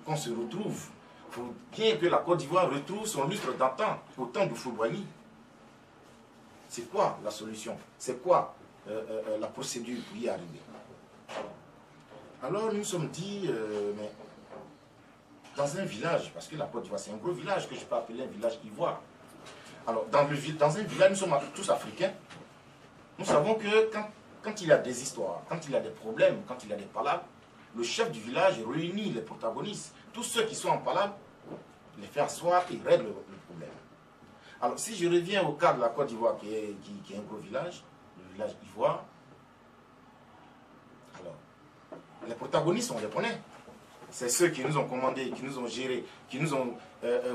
qu'on se retrouve. Il faut bien que la Côte d'Ivoire retrouve son lustre d'antan, au temps de Houphouët-Boigny. C'est quoi la solution? C'est quoi la procédure pour y arriver? Alors nous nous sommes dit, mais dans un village, parce que la Côte d'Ivoire c'est un gros village que je peux appeler un village ivoire. Alors dans un village, nous sommes tous africains. Nous savons que quand il y a des histoires, quand il y a des problèmes, quand il y a des palabres, le chef du village réunit les protagonistes. Tous ceux qui sont en palabre, les fait asseoir et règle le problème. Alors si je reviens au cas de la Côte d'Ivoire qui est un gros village, le village ivoire, alors les protagonistes on les connaît. C'est ceux qui nous ont commandé, qui nous ont géré, qui nous ont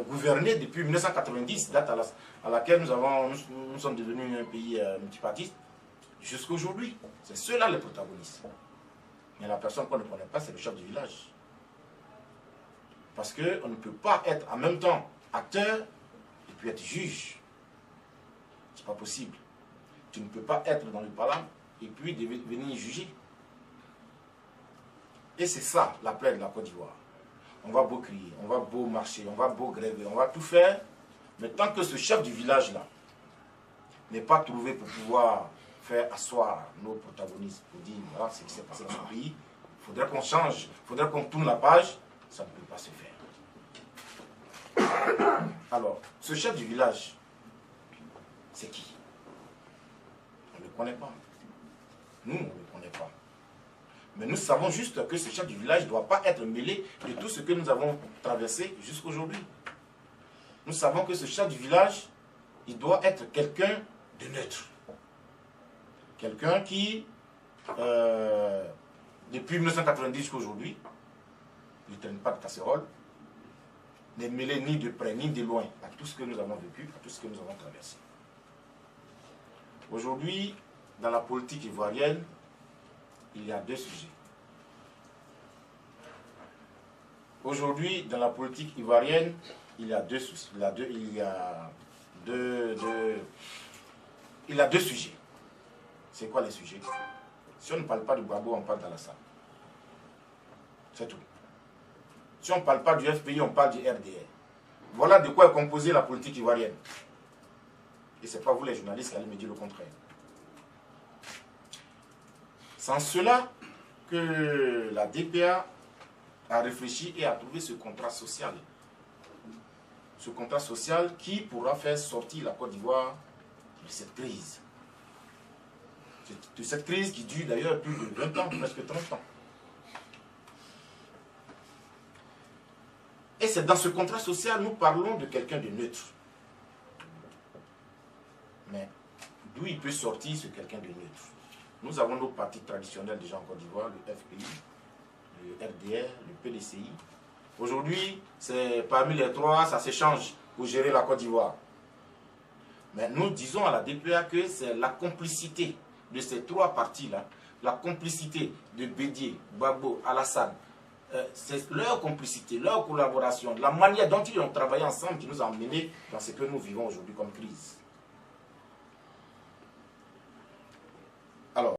gouverné depuis 1990, date à laquelle nous sommes devenus un pays multipartiste, jusqu'à aujourd'hui. C'est ceux-là les protagonistes. Mais la personne qu'on ne connaît pas, c'est le chef du village. Parce qu'on ne peut pas être en même temps acteur et puis être juge. C'est pas possible. Tu ne peux pas être dans le palabre et puis venir juger. Et c'est ça la plaie de la Côte d'Ivoire. On va beau crier, on va beau marcher, on va beau gréver, on va tout faire. Mais tant que ce chef du village-là n'est pas trouvé pour pouvoir faire asseoir nos protagonistes, pour dire voilà ce qui s'est passé dans ce pays, il faudrait qu'on change, il faudrait qu'on tourne la page, ça ne peut pas se faire. Alors, ce chef du village, c'est qui? On ne le connaît pas. Nous, on ne le connaît pas. Mais nous savons juste que ce chef du village ne doit pas être mêlé de tout ce que nous avons traversé jusqu'aujourd'hui. Nous savons que ce chef du village, il doit être quelqu'un de neutre. Quelqu'un qui, depuis 1990 jusqu'à aujourd'hui, ne traîne pas de casserole, n'est mêlé ni de près ni de loin à tout ce que nous avons vécu, à tout ce que nous avons traversé. Aujourd'hui, dans la politique ivoirienne, il y a deux sujets. Aujourd'hui, dans la politique ivoirienne, il y a deux sujets. C'est quoi les sujets? Si on ne parle pas du Gbagbo, on parle d'Alassane. C'est tout. Si on ne parle pas du FPI, on parle du RDR. Voilà de quoi est composée la politique ivoirienne. Et ce n'est pas vous les journalistes qui allez me dire le contraire. C'est en cela que la DPA a réfléchi et a trouvé ce contrat social. Ce contrat social qui pourra faire sortir la Côte d'Ivoire de cette crise. De cette crise qui dure d'ailleurs plus de 20 ans, presque 30 ans. Et c'est dans ce contrat social, nous parlons de quelqu'un de neutre. Mais d'où il peut sortir ce quelqu'un de neutre? Nous avons nos partis traditionnels déjà en Côte d'Ivoire, le FPI, le RDR, le PDCI. Aujourd'hui, c'est parmi les trois, ça s'échange pour gérer la Côte d'Ivoire. Mais nous disons à la DPA que c'est la complicité de ces trois partis-là, la complicité de Bédié, Gbagbo, Alassane, c'est leur complicité, leur collaboration, la manière dont ils ont travaillé ensemble qui nous a emmenés dans ce que nous vivons aujourd'hui comme crise. Alors,